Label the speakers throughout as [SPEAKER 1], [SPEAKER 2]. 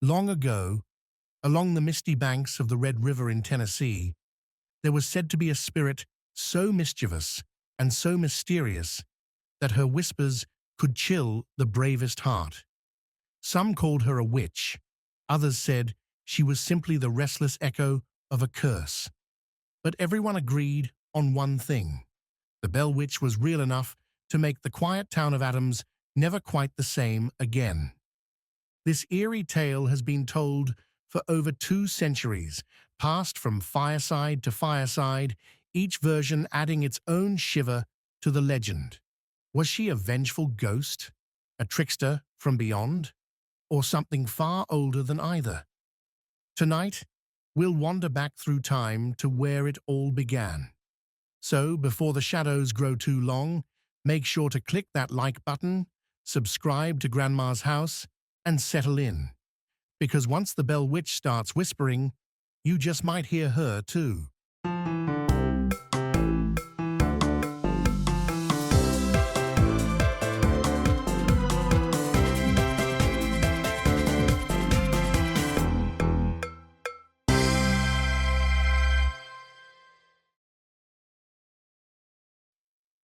[SPEAKER 1] Long ago, along the misty banks of the Red River in Tennessee, there was said to be a spirit so mischievous and so mysterious that her whispers could chill the bravest heart. Some called her a witch, others said she was simply the restless echo of a curse. But everyone agreed on one thing. The Bell Witch was real enough to make the quiet town of Adams never quite the same again. This eerie tale has been told for over 2 centuries, passed from fireside to fireside, each version adding its own shiver to the legend. Was she a vengeful ghost, a trickster from beyond, or something far older than either? Tonight, we'll wander back through time to where it all began. So, before the shadows grow too long, make sure to click that like button, subscribe to Grandma's House, and settle in. Because once the Bell Witch starts whispering, you just might hear her too.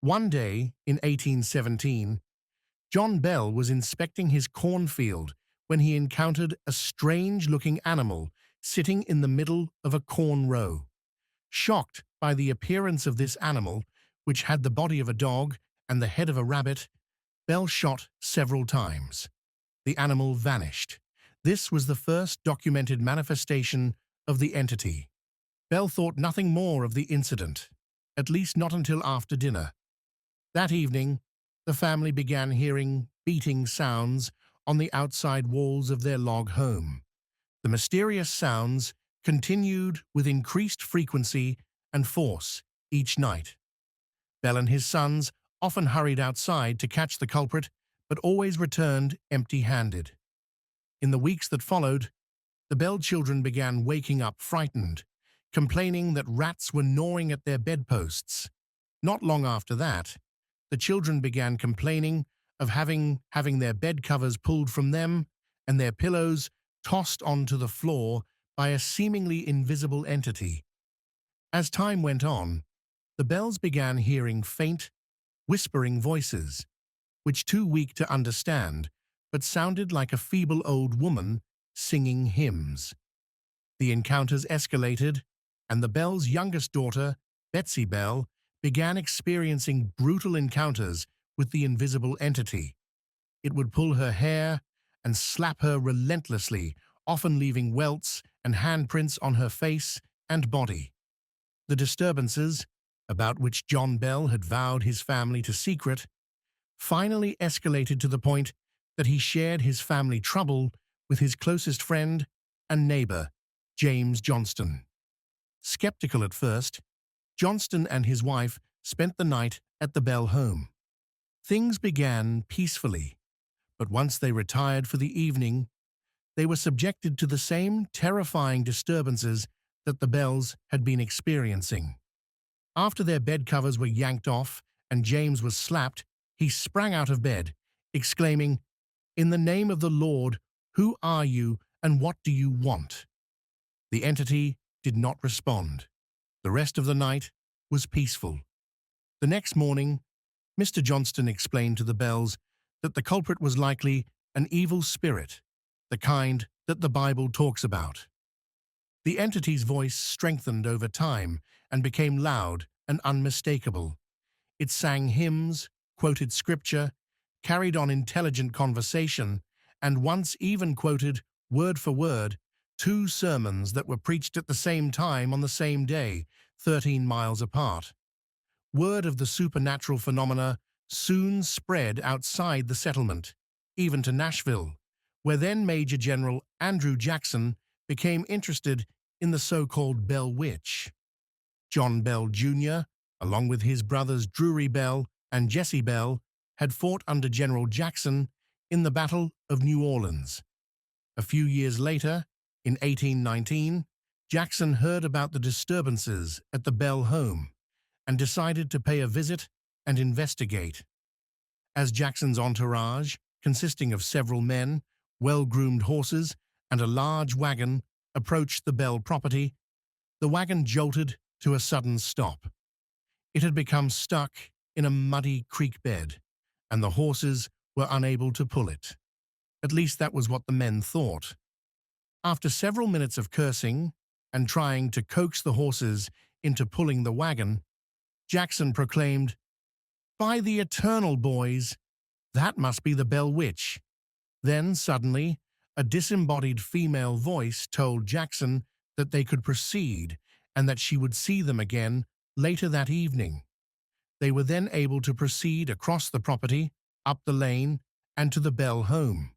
[SPEAKER 1] One day, in 1817, John Bell was inspecting his cornfield when he encountered a strange-looking animal sitting in the middle of a corn row. Shocked by the appearance of this animal, which had the body of a dog and the head of a rabbit, Bell shot several times. The animal vanished. This was the first documented manifestation of the entity. Bell thought nothing more of the incident, at least not until after dinner. That evening, the family began hearing beating sounds on the outside walls of their log home. The mysterious sounds continued with increased frequency and force each night. Bell and his sons often hurried outside to catch the culprit, but always returned empty-handed. In the weeks that followed, the Bell children began waking up frightened, complaining that rats were gnawing at their bedposts. Not long after that, the children began complaining of having their bed covers pulled from them and their pillows tossed onto the floor by a seemingly invisible entity. As time went on, the Bells began hearing faint, whispering voices, which too weak to understand, but sounded like a feeble old woman singing hymns. The encounters escalated, and the Bells' youngest daughter, Betsy Bell, began experiencing brutal encounters with the invisible entity. It would pull her hair and slap her relentlessly, often leaving welts and handprints on her face and body. The disturbances, about which John Bell had vowed his family to secret, finally escalated to the point that he shared his family trouble with his closest friend and neighbor, James Johnston. Skeptical at first, Johnston and his wife spent the night at the Bell home. Things began peacefully, but once they retired for the evening, they were subjected to the same terrifying disturbances that the Bells had been experiencing. After their bed covers were yanked off and James was slapped, he sprang out of bed, exclaiming, "In the name of the Lord, who are you and what do you want?" The entity did not respond. The rest of the night was peaceful. The next morning, Mr. Johnston explained to the Bells that the culprit was likely an evil spirit, the kind that the Bible talks about. The entity's voice strengthened over time and became loud and unmistakable. It sang hymns, quoted scripture, carried on intelligent conversation, and once even quoted, word for word, 2 sermons that were preached at the same time on the same day, 13 miles apart. Word of the supernatural phenomena soon spread outside the settlement, even to Nashville, where then Major General Andrew Jackson became interested in the so-called Bell Witch. John Bell, Jr., along with his brothers Drury Bell and Jesse Bell, had fought under General Jackson in the Battle of New Orleans. A few years later, in 1819, Jackson heard about the disturbances at the Bell home and decided to pay a visit and investigate. As Jackson's entourage, consisting of several men, well-groomed horses, and a large wagon approached the Bell property, the wagon jolted to a sudden stop. It had become stuck in a muddy creek bed, and the horses were unable to pull it. At least that was what the men thought. After several minutes of cursing and trying to coax the horses into pulling the wagon, Jackson proclaimed, "By the eternal, boys, that must be the Bell Witch." Then, suddenly, a disembodied female voice told Jackson that they could proceed and that she would see them again later that evening. They were then able to proceed across the property, up the lane, and to the Bell home.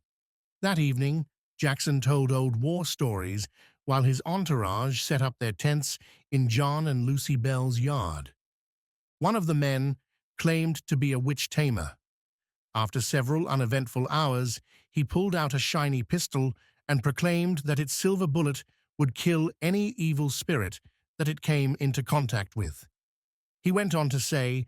[SPEAKER 1] That evening, Jackson told old war stories while his entourage set up their tents in John and Lucy Bell's yard. One of the men claimed to be a witch tamer. After several uneventful hours, he pulled out a shiny pistol and proclaimed that its silver bullet would kill any evil spirit that it came into contact with. He went on to say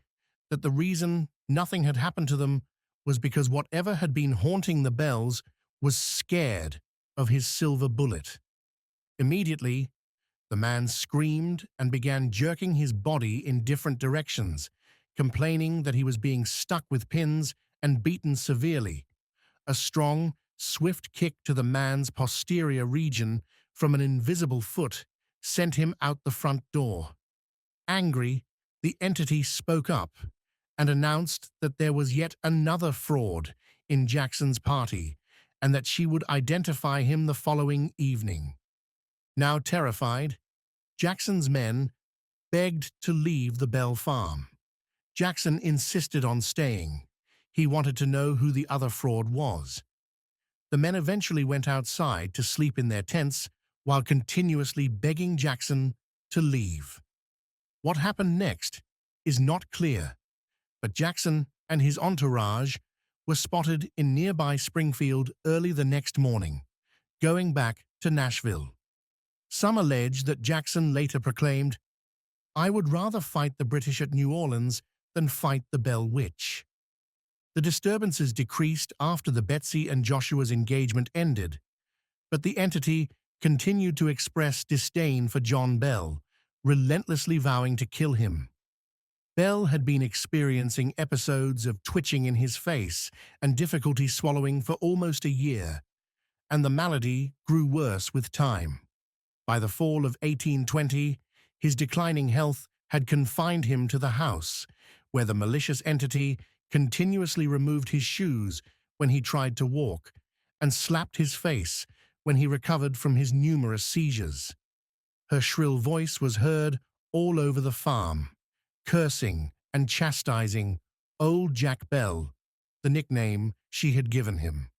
[SPEAKER 1] that the reason nothing had happened to them was because whatever had been haunting the Bells was scared of his silver bullet. Immediately, the man screamed and began jerking his body in different directions, complaining that he was being stuck with pins and beaten severely. A strong, swift kick to the man's posterior region from an invisible foot sent him out the front door. Angry, the entity spoke up and announced that there was yet another fraud in Jackson's party and that she would identify him the following evening. Now terrified, Jackson's men begged to leave the Bell farm. Jackson insisted on staying. He wanted to know who the other fraud was. The men eventually went outside to sleep in their tents while continuously begging Jackson to leave. What happened next is not clear, but Jackson and his entourage were spotted in nearby Springfield early the next morning, going back to Nashville. Some allege that Jackson later proclaimed, "I would rather fight the British at New Orleans than fight the Bell Witch." The disturbances decreased after the Betsy and Joshua's engagement ended, but the entity continued to express disdain for John Bell, relentlessly vowing to kill him. Bell had been experiencing episodes of twitching in his face and difficulty swallowing for almost a year, and the malady grew worse with time. By the fall of 1820, his declining health had confined him to the house, where the malicious entity continuously removed his shoes when he tried to walk and slapped his face when he recovered from his numerous seizures. Her shrill voice was heard all over the farm, cursing and chastising old Jack Bell, the nickname she had given him.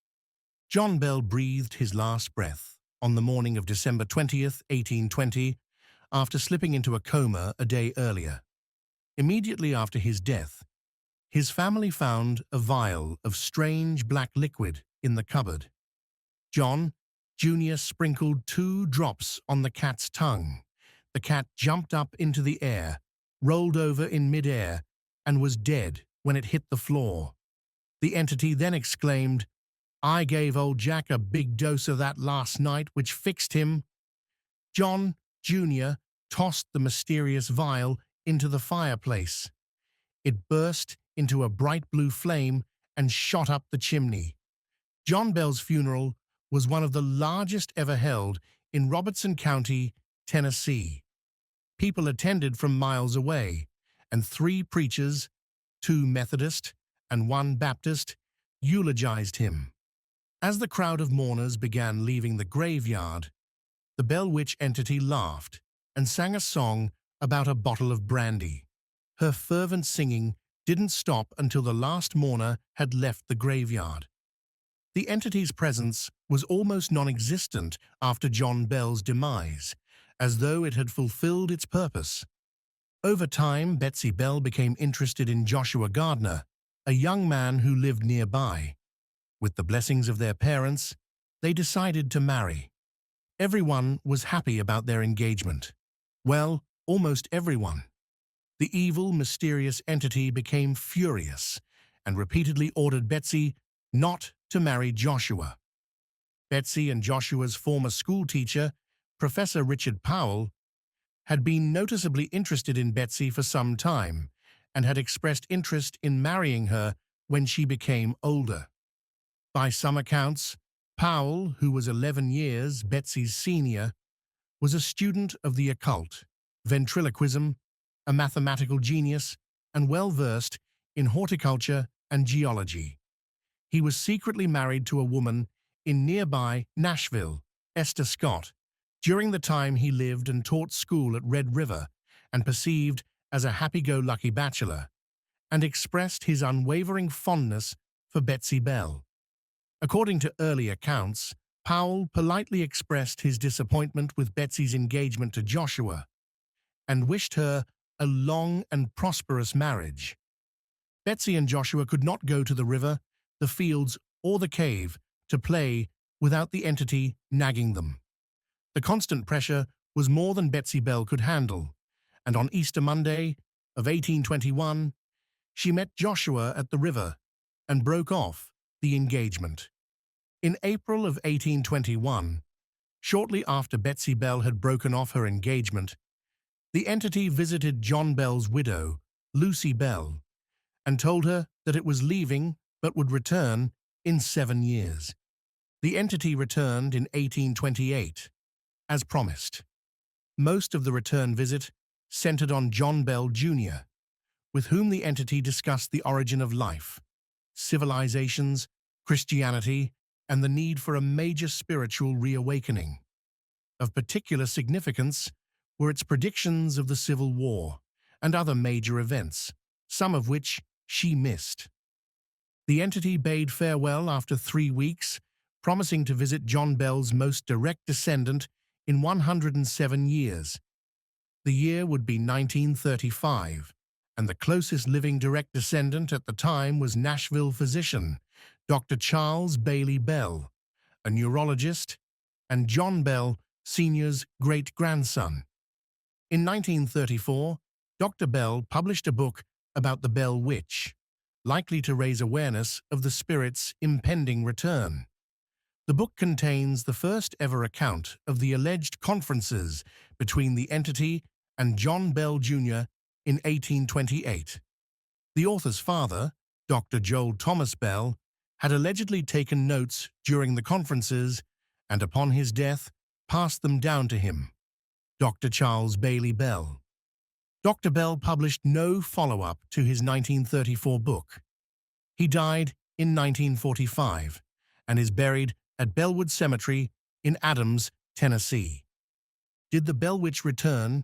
[SPEAKER 1] John Bell breathed his last breath on the morning of December 20th, 1820, after slipping into a coma a day earlier. Immediately after his death, his family found a vial of strange black liquid in the cupboard. John Jr. sprinkled 2 drops on the cat's tongue. The cat jumped up into the air, rolled over in midair, and was dead when it hit the floor. The entity then exclaimed, "I gave old Jack a big dose of that last night, which fixed him." John Jr. tossed the mysterious vial into the fireplace. It burst into a bright blue flame and shot up the chimney. John Bell's funeral was one of the largest ever held in Robertson County, Tennessee. People attended from miles away, and 3 preachers, 2 Methodist and 1 Baptist, eulogized him. As the crowd of mourners began leaving the graveyard, the Bell Witch entity laughed and sang a song about a bottle of brandy. Her fervent singing didn't stop until the last mourner had left the graveyard. The entity's presence was almost non-existent after John Bell's demise, as though it had fulfilled its purpose. Over time, Betsy Bell became interested in Joshua Gardner, a young man who lived nearby. With the blessings of their parents, they decided to marry. Everyone was happy about their engagement. Well, almost everyone. The evil, mysterious entity became furious and repeatedly ordered Betsy not to marry Joshua. Betsy and Joshua's former school teacher, Professor Richard Powell, had been noticeably interested in Betsy for some time and had expressed interest in marrying her when she became older. By some accounts, Powell, who was 11 years Betsy's senior, was a student of the occult, ventriloquism, a mathematical genius, and well-versed in horticulture and geology. He was secretly married to a woman in nearby Nashville, Esther Scott, during the time he lived and taught school at Red River, and perceived as a happy-go-lucky bachelor, and expressed his unwavering fondness for Betsy Bell. According to early accounts, Powell politely expressed his disappointment with Betsy's engagement to Joshua and wished her a long and prosperous marriage. Betsy and Joshua could not go to the river, the fields, or the cave to play without the entity nagging them. The constant pressure was more than Betsy Bell could handle, and on Easter Monday of 1821, she met Joshua at the river and broke off the engagement. In April of 1821, shortly after Betsy Bell had broken off her engagement, the entity visited John Bell's widow, Lucy Bell, and told her that it was leaving but would return in 7 years. The entity returned in 1828, as promised. Most of the return visit centered on John Bell Jr., with whom the entity discussed the origin of life, civilizations, Christianity, and the need for a major spiritual reawakening. Of particular significance were its predictions of the Civil War and other major events, some of which she missed. The entity bade farewell after 3 weeks, promising to visit John Bell's most direct descendant in 107 years. The year would be 1935, and the closest living direct descendant at the time was Nashville physician Dr. Charles Bailey Bell, a neurologist, and John Bell Sr.'s great-grandson. In 1934, Dr. Bell published a book about the Bell Witch, likely to raise awareness of the spirit's impending return. The book contains the first-ever account of the alleged conferences between the entity and John Bell Jr. in 1828. The author's father, Dr. Joel Thomas Bell, had allegedly taken notes during the conferences and upon his death passed them down to him, Dr. Charles Bailey Bell. Dr. Bell published no follow-up to his 1934 book. He died in 1945 and is buried at Bellwood Cemetery in Adams, Tennessee. Did the Bell Witch return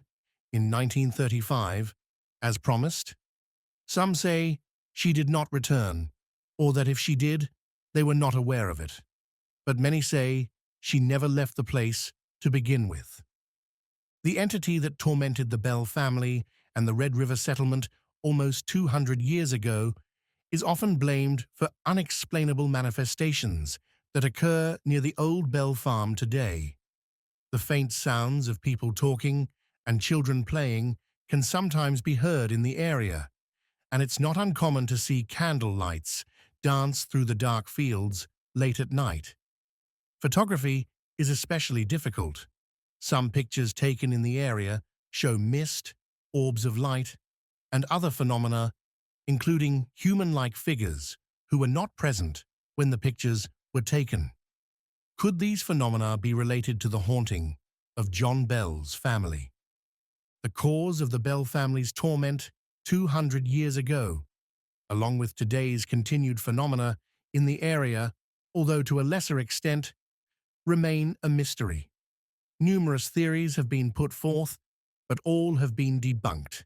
[SPEAKER 1] in 1935 as promised? Some say she did not return, or that if she did, they were not aware of it. But many say she never left the place to begin with. The entity that tormented the Bell family and the Red River settlement almost 200 years ago is often blamed for unexplainable manifestations that occur near the old Bell farm today. The faint sounds of people talking and children playing can sometimes be heard in the area, and it's not uncommon to see candle lights dance through the dark fields late at night. Photography is especially difficult. Some pictures taken in the area show mist, orbs of light, and other phenomena, including human-like figures who were not present when the pictures were taken. Could these phenomena be related to the haunting of John Bell's family? The cause of the Bell family's torment 200 years ago, along with today's continued phenomena in the area, although to a lesser extent, remain a mystery. Numerous theories have been put forth, but all have been debunked.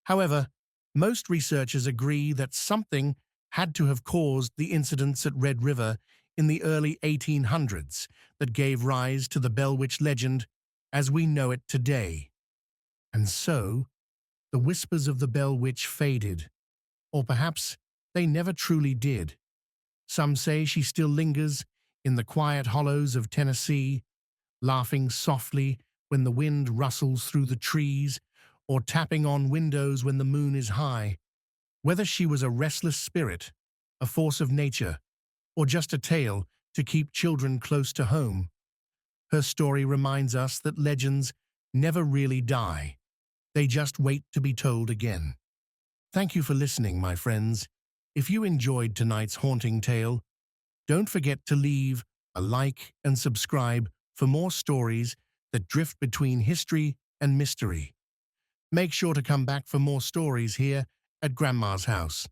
[SPEAKER 1] However, most researchers agree that something had to have caused the incidents at Red River in the early 1800s that gave rise to the Bell Witch legend as we know it today. And so, the whispers of the Bell Witch faded, or perhaps they never truly did. Some say she still lingers in the quiet hollows of Tennessee, laughing softly when the wind rustles through the trees, or tapping on windows when the moon is high. Whether she was a restless spirit, a force of nature, or just a tale to keep children close to home. Her story reminds us that legends never really die. They just wait to be told again. Thank you for listening, my friends. If you enjoyed tonight's haunting tale, don't forget to leave a like and subscribe for more stories that drift between history and mystery. Make sure to come back for more stories here at Grandma's house.